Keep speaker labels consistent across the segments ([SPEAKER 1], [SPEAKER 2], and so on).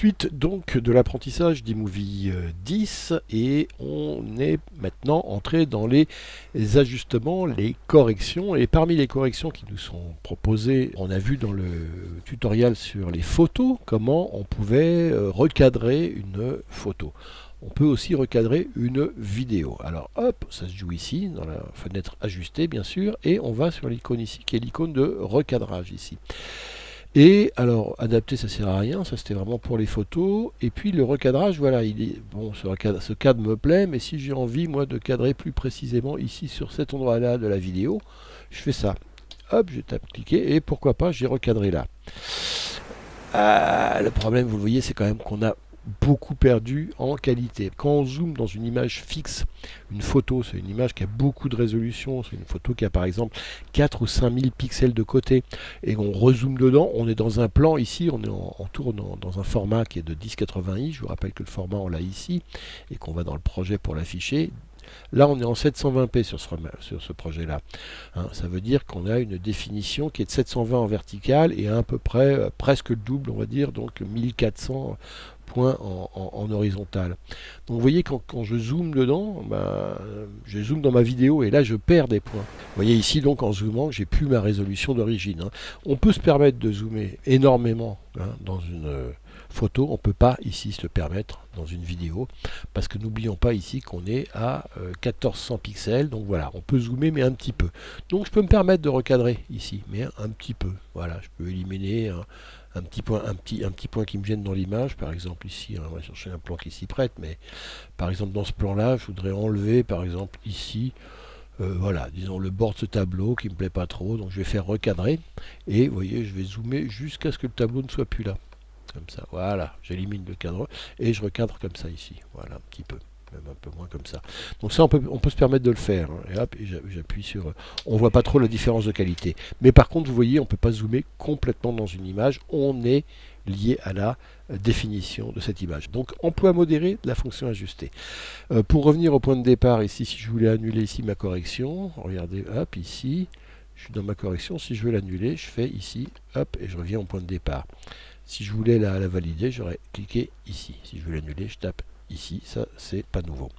[SPEAKER 1] Suite donc de l'apprentissage d'iMovie 10 et on est maintenant entré dans les ajustements, les corrections, et parmi les corrections qui nous sont proposées, on a vu dans le tutoriel sur les photos comment on pouvait recadrer une photo. On peut aussi recadrer une vidéo. Alors hop, ça se joue ici, dans la fenêtre ajustée bien sûr, et on va sur l'icône ici qui est l'icône de recadrage ici. Et alors, adapter, ça sert à rien, ça c'était vraiment pour les photos. Et puis le recadrage, voilà, il est bon, ce cadre me plaît, mais si j'ai envie, moi, de cadrer plus précisément ici sur cet endroit-là de la vidéo, je fais ça. Hop, je tape cliquer, et pourquoi pas, j'ai recadré là. Le problème, vous le voyez, c'est quand même qu'on a beaucoup perdu en qualité. Quand on zoome dans une image fixe, une photo, c'est une image qui a beaucoup de résolution, c'est une photo qui a par exemple 4 ou 5000 pixels de côté, et on rezoome dedans, on est dans un plan ici, on est en tourne dans un format qui est de 1080i, je vous rappelle que le format on l'a ici, et qu'on va dans le projet pour l'afficher. Là, on est en 720p sur ce projet-là. Hein, ça veut dire qu'on a une définition qui est de 720 en vertical et à peu près presque le double, on va dire, donc 1400 points en horizontal. Donc vous voyez, quand je zoome dedans, je zoome dans ma vidéo et là je perds des points. Vous voyez ici, donc en zoomant, j'ai plus ma résolution d'origine. Hein. On peut se permettre de zoomer énormément dans une photo, on ne peut pas ici se le permettre dans une vidéo, parce que n'oublions pas ici qu'on est à 1400 pixels, donc voilà, on peut zoomer mais un petit peu. Donc je peux me permettre de recadrer ici, mais un petit peu. Voilà, je peux éliminer un petit point qui me gêne dans l'image, par exemple ici, on va chercher un plan qui s'y prête, mais par exemple dans ce plan-là, je voudrais enlever par exemple ici, voilà, disons le bord de ce tableau qui me plaît pas trop, donc je vais faire recadrer, et vous voyez, je vais zoomer jusqu'à ce que le tableau ne soit plus là. Comme ça, voilà, j'élimine le cadre et je recadre comme ça ici, voilà, un petit peu, même un peu moins comme ça. Donc ça, on peut se permettre de le faire, hein. Et hop, j'appuie sur, on voit pas trop la différence de qualité. Mais par contre, vous voyez, on peut pas zoomer complètement dans une image, on est lié à la définition de cette image. Donc, emploi modéré de la fonction ajustée. Pour revenir au point de départ, ici, si je voulais annuler ici ma correction, regardez, hop, ici, je suis dans ma correction, si je veux l'annuler, je fais ici, hop, et je reviens au point de départ. Si je voulais la valider, j'aurais cliqué ici. Si je veux l'annuler, je tape ici. Ça, c'est pas nouveau.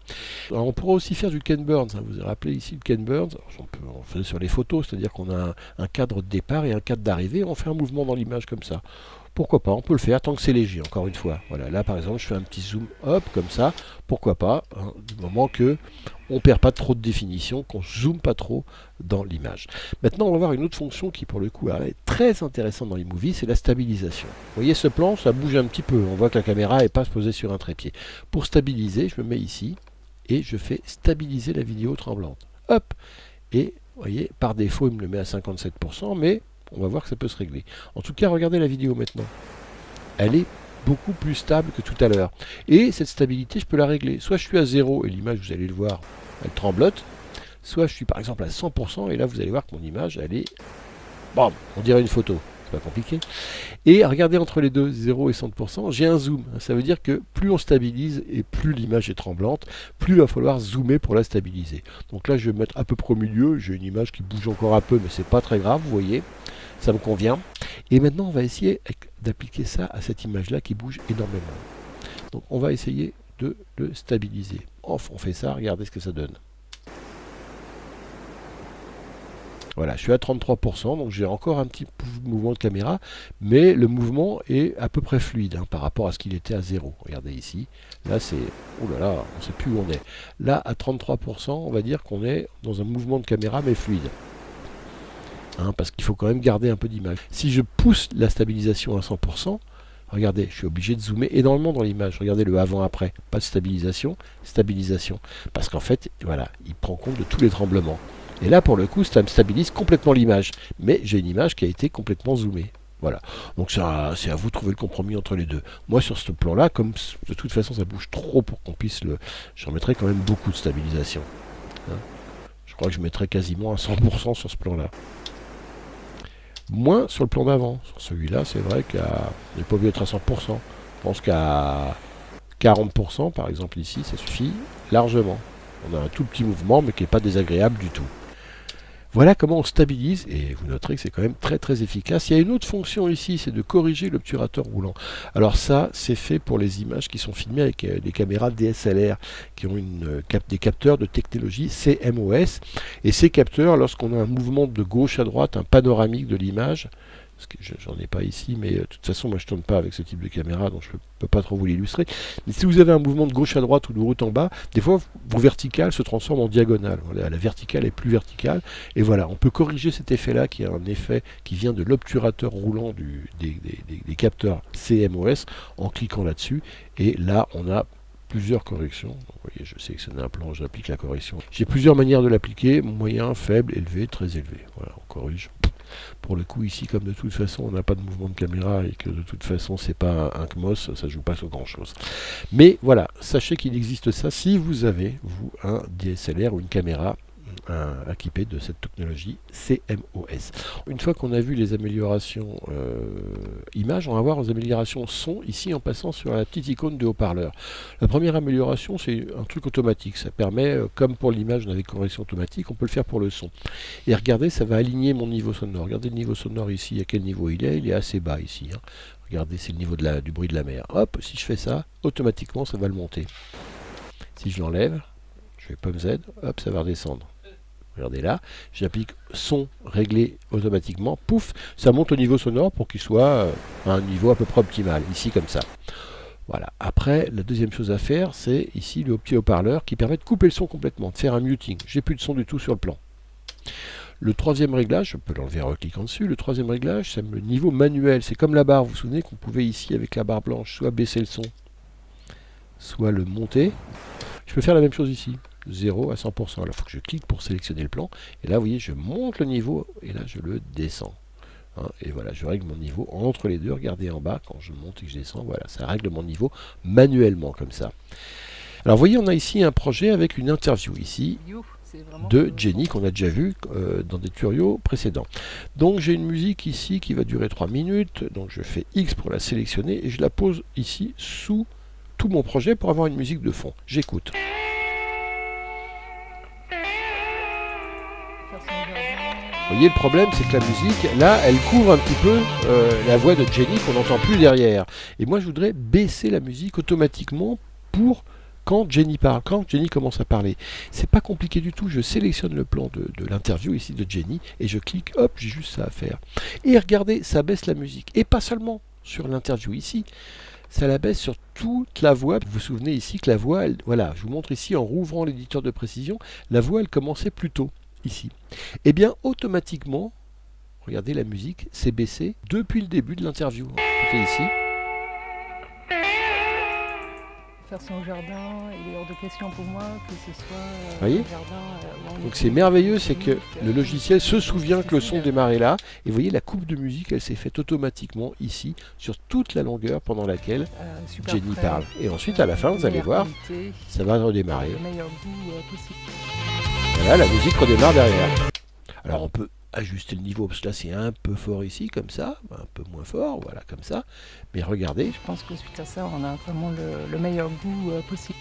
[SPEAKER 1] Alors, on pourra aussi faire du Ken Burns. Vous vous rappelez ici le Ken Burns. On faisait sur les photos, c'est-à-dire qu'on a un cadre de départ et un cadre d'arrivée. On fait un mouvement dans l'image comme ça. Pourquoi pas, on peut le faire tant que c'est léger, encore une fois. Voilà, là par exemple, je fais un petit zoom, hop, comme ça. Pourquoi pas, hein, du moment que on perd pas trop de définition, qu'on zoome pas trop dans l'image. Maintenant, on va voir une autre fonction qui, pour le coup, est très intéressante dans iMovie, c'est la stabilisation. Vous voyez ce plan, ça bouge un petit peu. On voit que la caméra n'est pas posée sur un trépied. Pour stabiliser, je me mets ici et je fais stabiliser la vidéo tremblante. Hop, et vous voyez, par défaut, il me le met à 57%, mais on va voir que ça peut se régler. En tout cas, regardez la vidéo maintenant. Elle est beaucoup plus stable que tout à l'heure. Et cette stabilité, je peux la régler. Soit je suis à 0 et l'image, vous allez le voir, elle tremblote. Soit je suis par exemple à 100% et là, vous allez voir que mon image, elle est... Bon, on dirait une photo. C'est pas compliqué. Et regardez entre les deux, 0 et 100%, j'ai un zoom. Ça veut dire que plus on stabilise et plus l'image est tremblante, plus il va falloir zoomer pour la stabiliser. Donc là, je vais me mettre à peu près au milieu. J'ai une image qui bouge encore un peu, mais c'est pas très grave, vous voyez. Ça me convient. Et maintenant, on va essayer d'appliquer ça à cette image-là qui bouge énormément. Donc, on va essayer de le stabiliser. Enfin, on fait ça, regardez ce que ça donne. Voilà, je suis à 33%, donc j'ai encore un petit mouvement de caméra, mais le mouvement est à peu près fluide par rapport à ce qu'il était à 0. Regardez ici, là c'est... Oh là là, on ne sait plus où on est. Là, à 33%, on va dire qu'on est dans un mouvement de caméra, mais fluide. Parce qu'il faut quand même garder un peu d'image. Si je pousse la stabilisation à 100%, regardez, je suis obligé de zoomer énormément dans l'image. Regardez le avant-après. Pas de stabilisation, stabilisation. Parce qu'en fait, voilà, il prend compte de tous les tremblements. Et là, pour le coup, ça me stabilise complètement l'image. Mais j'ai une image qui a été complètement zoomée. Voilà. Donc c'est à vous de trouver le compromis entre les deux. Moi, sur ce plan-là, comme de toute façon, ça bouge trop pour qu'on puisse le... J'en mettrai quand même beaucoup de stabilisation. Je crois que je mettrai quasiment à 100% sur ce plan-là. Moins sur le plan d'avant. Sur celui-là, c'est vrai qu'il n'est pas obligé d'être à 100%. Je pense qu'à 40%, par exemple ici, ça suffit largement. On a un tout petit mouvement, mais qui n'est pas désagréable du tout. Voilà comment on stabilise, et vous noterez que c'est quand même très très efficace. Il y a une autre fonction ici, c'est de corriger l'obturateur roulant. Alors ça, c'est fait pour les images qui sont filmées avec des caméras DSLR, qui ont des capteurs de technologie CMOS. Et ces capteurs, lorsqu'on a un mouvement de gauche à droite, un panoramique de l'image, parce que j'en ai pas ici, mais de toute façon moi je tourne pas avec ce type de caméra, donc je peux pas trop vous l'illustrer. Mais si vous avez un mouvement de gauche à droite ou de haut en bas, des fois vos verticales se transforment en diagonale. Voilà, la verticale est plus verticale, et voilà, on peut corriger cet effet-là, qui est un effet qui vient de l'obturateur roulant des capteurs CMOS, en cliquant là-dessus, et là on a plusieurs corrections. Donc, vous voyez, je sélectionne un plan, j'applique la correction. J'ai plusieurs manières de l'appliquer, moyen, faible, élevé, très élevé. Voilà, on corrige. Pour le coup ici, comme de toute façon on n'a pas de mouvement de caméra et que de toute façon c'est pas un CMOS, ça joue pas sur grand chose. Mais voilà, sachez qu'il existe ça si vous avez, vous, un DSLR ou une caméra équipée de cette technologie CMOS. Une fois qu'on a vu les améliorations images, on va voir les améliorations son ici en passant sur la petite icône de haut-parleur. La première amélioration, c'est un truc automatique. Ça permet, comme pour l'image on avait correction automatique, on peut le faire pour le son. Et regardez, ça va aligner mon niveau sonore. Regardez le niveau sonore ici, à quel niveau il est assez bas ici. Hein. Regardez, c'est le niveau du bruit de la mer. Hop, si je fais ça, automatiquement ça va le monter. Si je l'enlève, je fais pomme Z, hop, ça va redescendre. Regardez là, j'applique son réglé automatiquement, pouf, ça monte au niveau sonore pour qu'il soit à un niveau à peu près optimal, ici comme ça. Voilà. Après, la deuxième chose à faire, c'est ici le petit haut-parleur qui permet de couper le son complètement, de faire un muting. J'ai plus de son du tout sur le plan. Le troisième réglage, je peux l'enlever en recliquant dessus, le troisième réglage, c'est le niveau manuel. C'est comme la barre, vous vous souvenez qu'on pouvait ici, avec la barre blanche, soit baisser le son, soit le monter. Je peux faire la même chose ici. 0 à 100%. Alors il faut que je clique pour sélectionner le plan. Et là, vous voyez, je monte le niveau et là, je le descends. Hein, et voilà, je règle mon niveau entre les deux. Regardez en bas, quand je monte et que je descends, voilà, ça règle mon niveau manuellement comme ça. Alors vous voyez, on a ici un projet avec une interview ici de Jenny qu'on a déjà vu dans des tutoriaux précédents. Donc j'ai une musique ici qui va durer 3 minutes. Donc je fais X pour la sélectionner et je la pose ici sous tout mon projet pour avoir une musique de fond. J'écoute. Vous voyez, le problème, c'est que la musique, là, elle couvre un petit peu la voix de Jenny qu'on n'entend plus derrière. Et moi, je voudrais baisser la musique automatiquement pour quand Jenny parle, quand Jenny commence à parler. C'est pas compliqué du tout. Je sélectionne le plan de l'interview ici de Jenny et je clique, hop, j'ai juste ça à faire. Et regardez, ça baisse la musique. Et pas seulement sur l'interview ici. Ça la baisse sur toute la voix. Vous vous souvenez ici que la voix, voilà, je vous montre ici en rouvrant l'éditeur de précision, la voix, elle commençait plus tôt. Ici. Et bien automatiquement, regardez la musique, c'est baissé depuis le début de l'interview. Écoutez ici.
[SPEAKER 2] Faire son jardin, il est hors de question pour moi que ce soit
[SPEAKER 1] voyez
[SPEAKER 2] un jardin.
[SPEAKER 1] Donc c'est merveilleux, c'est que le logiciel se souvient que le son démarrait là. Et vous voyez, la coupe de musique, elle s'est faite automatiquement ici, sur toute la longueur pendant laquelle Jenny parle. Et ensuite, à la fin, vous allez voir, ça va redémarrer. Voilà, la musique redémarre derrière. Alors on peut ajuster le niveau, parce que là c'est un peu fort ici, comme ça, un peu moins fort, voilà, comme ça. Mais regardez.
[SPEAKER 2] Je pense que suite à ça, on a vraiment le meilleur goût possible.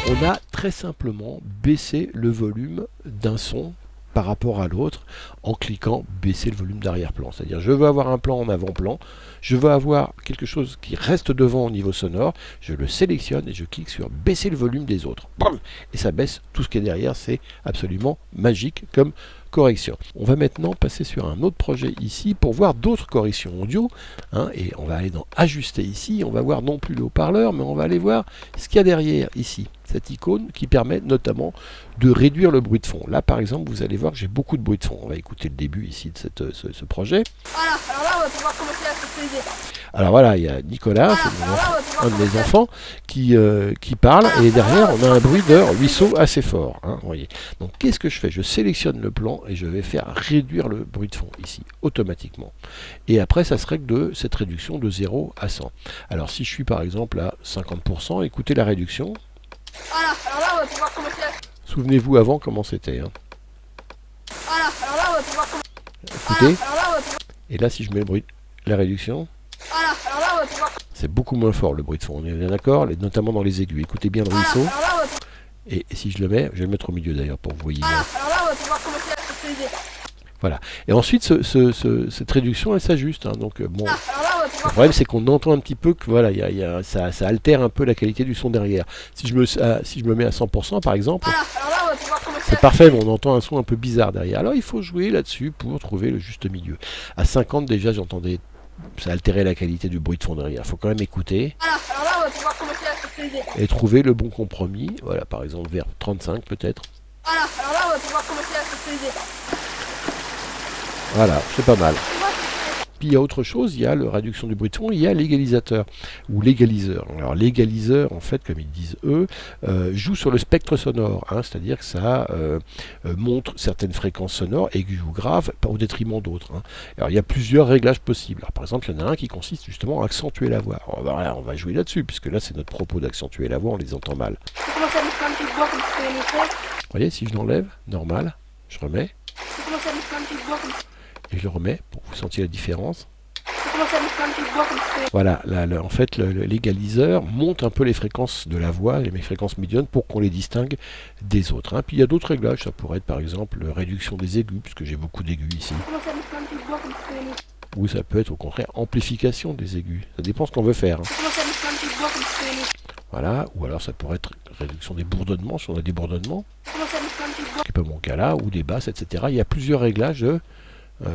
[SPEAKER 1] On a très simplement baissé le volume d'un son par rapport à l'autre en cliquant baisser le volume d'arrière-plan. C'est-à-dire je veux avoir un plan en avant-plan, je veux avoir quelque chose qui reste devant au niveau sonore, je le sélectionne et je clique sur baisser le volume des autres. Bam, et ça baisse tout ce qui est derrière, c'est absolument magique comme correction. On va maintenant passer sur un autre projet ici pour voir d'autres corrections audio. Hein, et on va aller dans ajuster ici, on va voir non plus le haut-parleur, mais on va aller voir ce qu'il y a derrière ici. Cette icône qui permet notamment de réduire le bruit de fond. Là par exemple, vous allez voir que j'ai beaucoup de bruit de fond. On va écouter le début ici de ce projet.
[SPEAKER 3] Voilà, alors là on va pouvoir commencer à spécialiser.
[SPEAKER 1] Alors voilà, il y a Nicolas, c'est un de mes enfants, qui parle, et derrière on a un bruit de ruisseau assez fort. Hein, voyez. Donc qu'est-ce que je fais? Je sélectionne le plan et je vais faire réduire le bruit de fond ici, automatiquement. Et après ça se règle de cette réduction de 0 à 100. Alors si je suis par exemple à 50%, écoutez la réduction.
[SPEAKER 3] Voilà, alors là on va pouvoir commencer à...
[SPEAKER 1] Souvenez-vous avant comment c'était. Hein.
[SPEAKER 3] Voilà, alors là on va pouvoir commencer...
[SPEAKER 1] Écoutez.
[SPEAKER 3] Voilà, alors là on va pouvoir...
[SPEAKER 1] Et là si je mets le bruit, la réduction.
[SPEAKER 3] Voilà, alors là on va pouvoir...
[SPEAKER 1] C'est beaucoup moins fort le bruit de fond, on est bien d'accord, notamment dans les aigus. Écoutez bien le ruisseau.
[SPEAKER 3] Voilà, alors là on va pouvoir...
[SPEAKER 1] Et si je le mets, je vais le mettre au milieu d'ailleurs pour que vous voyez.
[SPEAKER 3] Voilà, alors là on va pouvoir commencer à... sécuriser.
[SPEAKER 1] Voilà. Et ensuite, cette réduction, elle s'ajuste. Hein. Donc, bon,
[SPEAKER 3] Ah, alors là, on va
[SPEAKER 1] le
[SPEAKER 3] pouvoir.
[SPEAKER 1] problème, c'est qu'on entend un petit peu que voilà, ça altère un peu la qualité du son derrière. Si je me mets à 100%, par exemple,
[SPEAKER 3] Voilà, alors là, on va pouvoir commencer.
[SPEAKER 1] c'est parfait, mais on entend un son un peu bizarre derrière. Alors, il faut jouer là-dessus pour trouver le juste milieu. À 50, déjà, j'entendais, ça altérait la qualité du bruit de fond derrière. Il faut quand même écouter
[SPEAKER 3] Voilà, alors là, on va pouvoir commencer à sécuriser.
[SPEAKER 1] et trouver le bon compromis. Voilà, par exemple, vers 35 peut-être.
[SPEAKER 3] Voilà, alors là, on va pouvoir commencer à sécuriser.
[SPEAKER 1] Voilà, c'est pas mal.
[SPEAKER 3] Tu vois,
[SPEAKER 1] Puis il y a autre chose, il y a la réduction du bruit de fond, il y a l'égalisateur ou l'égaliseur. Alors l'égaliseur, en fait, comme ils disent eux, joue sur le spectre sonore, hein, c'est-à-dire que ça montre certaines fréquences sonores aiguës ou graves au détriment d'autres. Hein. Alors il y a plusieurs réglages possibles. Alors, par exemple, il y en a un qui consiste justement à accentuer la voix. Alors, on va jouer là-dessus, puisque là c'est notre propos d'accentuer la voix, on les entend mal.
[SPEAKER 3] tu commences à mettre un petit bois comme tu fais les micros.
[SPEAKER 1] Vous voyez, si je l'enlève, normal, je remets,
[SPEAKER 3] Tu commences à mettre un petit bois comme
[SPEAKER 1] et je le remets pour que vous sentiez la différence.
[SPEAKER 3] tu commences à mettre un petit bois comme tu fais.
[SPEAKER 1] Voilà, en fait, l'égaliseur monte un peu les fréquences de la voix, les fréquences médianes, pour qu'on les distingue des autres. Hein. Puis il y a d'autres réglages, ça pourrait être par exemple réduction des aigus, puisque j'ai beaucoup d'aigus ici.
[SPEAKER 3] Tu commences à mettre un petit bois comme tu fais les micros.
[SPEAKER 1] Ou ça peut être au contraire amplification des aigus. Ça dépend ce qu'on veut faire. Hein.
[SPEAKER 3] Tu commences à mettre un petit bois comme tu fais les micros.
[SPEAKER 1] Voilà, ou alors ça pourrait être réduction des bourdonnements, si on a des bourdonnements,
[SPEAKER 3] Tu commences à mettre un petit bois.
[SPEAKER 1] ce qui n'est pas mon cas là, ou des basses, etc. Il y a plusieurs réglages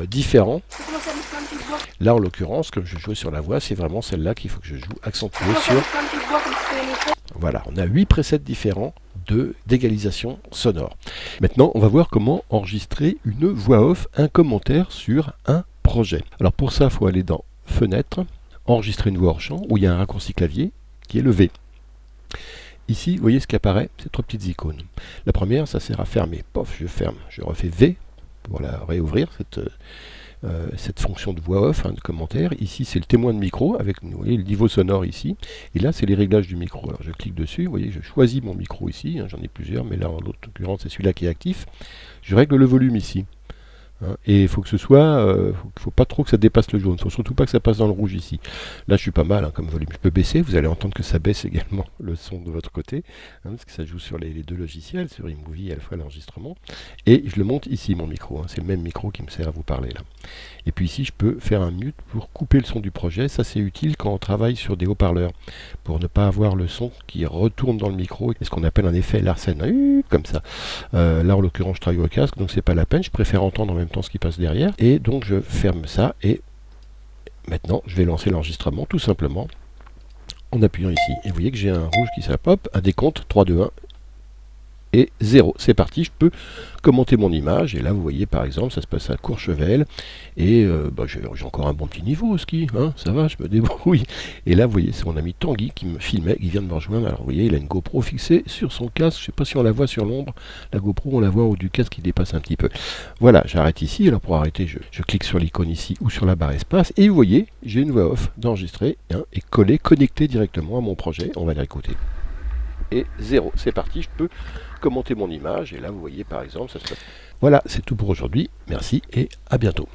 [SPEAKER 1] différents.
[SPEAKER 3] Tu commences à mettre un petit bois.
[SPEAKER 1] Là, en l'occurrence, comme je jouais sur la voix, c'est vraiment celle-là qu'il faut que je joue
[SPEAKER 3] Tu
[SPEAKER 1] accentuée
[SPEAKER 3] commences à
[SPEAKER 1] sur.
[SPEAKER 3] mettre un petit bois comme tu fais les micros.
[SPEAKER 1] Voilà, on a 8 presets différents d'égalisation sonore. Maintenant, on va voir comment enregistrer une voix off, un commentaire sur un projet. Alors pour ça, il faut aller dans Fenêtre, enregistrer une voix hors champ, où il y a un raccourci clavier qui est le V. Ici, vous voyez ce qui apparaît, ces 3 petites icônes. La première, ça sert à fermer. Pof, je ferme. Je refais V pour la réouvrir, cette fonction de voix off, hein, de commentaire. Ici, c'est le témoin de micro, avec vous voyez, le niveau sonore ici. Et là, c'est les réglages du micro. Alors, je clique dessus, vous voyez, je choisis mon micro ici. Hein, j'en ai plusieurs, mais là, en l'occurrence, c'est celui-là qui est actif. Je règle le volume ici. Hein, et il faut que ce soit, faut pas trop que ça dépasse le jaune. Il faut surtout pas que ça passe dans le rouge ici. Là, je suis pas mal hein, comme volume. Je peux baisser. Vous allez entendre que ça baisse également le son de votre côté, hein, parce que ça joue sur les 2 logiciels, sur iMovie et à la fois l'enregistrement. Et je le monte ici, mon micro. Hein, c'est le même micro qui me sert à vous parler là. Et puis ici, je peux faire un mute pour couper le son du projet. Ça, c'est utile quand on travaille sur des haut-parleurs, pour ne pas avoir le son qui retourne dans le micro, et ce qu'on appelle un effet Larsen, comme ça. Là, en l'occurrence, je travaille au casque, donc c'est pas la peine. Je préfère entendre en même temps ce qui passe derrière. Et donc, je ferme ça, et maintenant, je vais lancer l'enregistrement, tout simplement, en appuyant ici. Et vous voyez que j'ai un rouge qui s'appop, un décompte, 3, 2, 1, et 0. C'est parti, je peux commenter mon image. Et là, vous voyez, par exemple, ça se passe à Courchevel. Et j'ai encore un bon petit niveau au ski. Hein, ça va, je me débrouille. Et là, vous voyez, c'est mon ami Tanguy qui me filmait, qui vient de me rejoindre. Alors, vous voyez, il a une GoPro fixée sur son casque. Je ne sais pas si on la voit sur l'ombre. La GoPro, on la voit en haut du casque qui dépasse un petit peu. Voilà, j'arrête ici. Alors, pour arrêter, je clique sur l'icône ici ou sur la barre espace. Et vous voyez, j'ai une voix off d'enregistrer et collée, connectée directement à mon projet. On va l'écouter. Et 0, c'est parti, je peux commenter mon image, et là vous voyez par exemple, ça se passe. Voilà, c'est tout pour aujourd'hui, merci et à bientôt.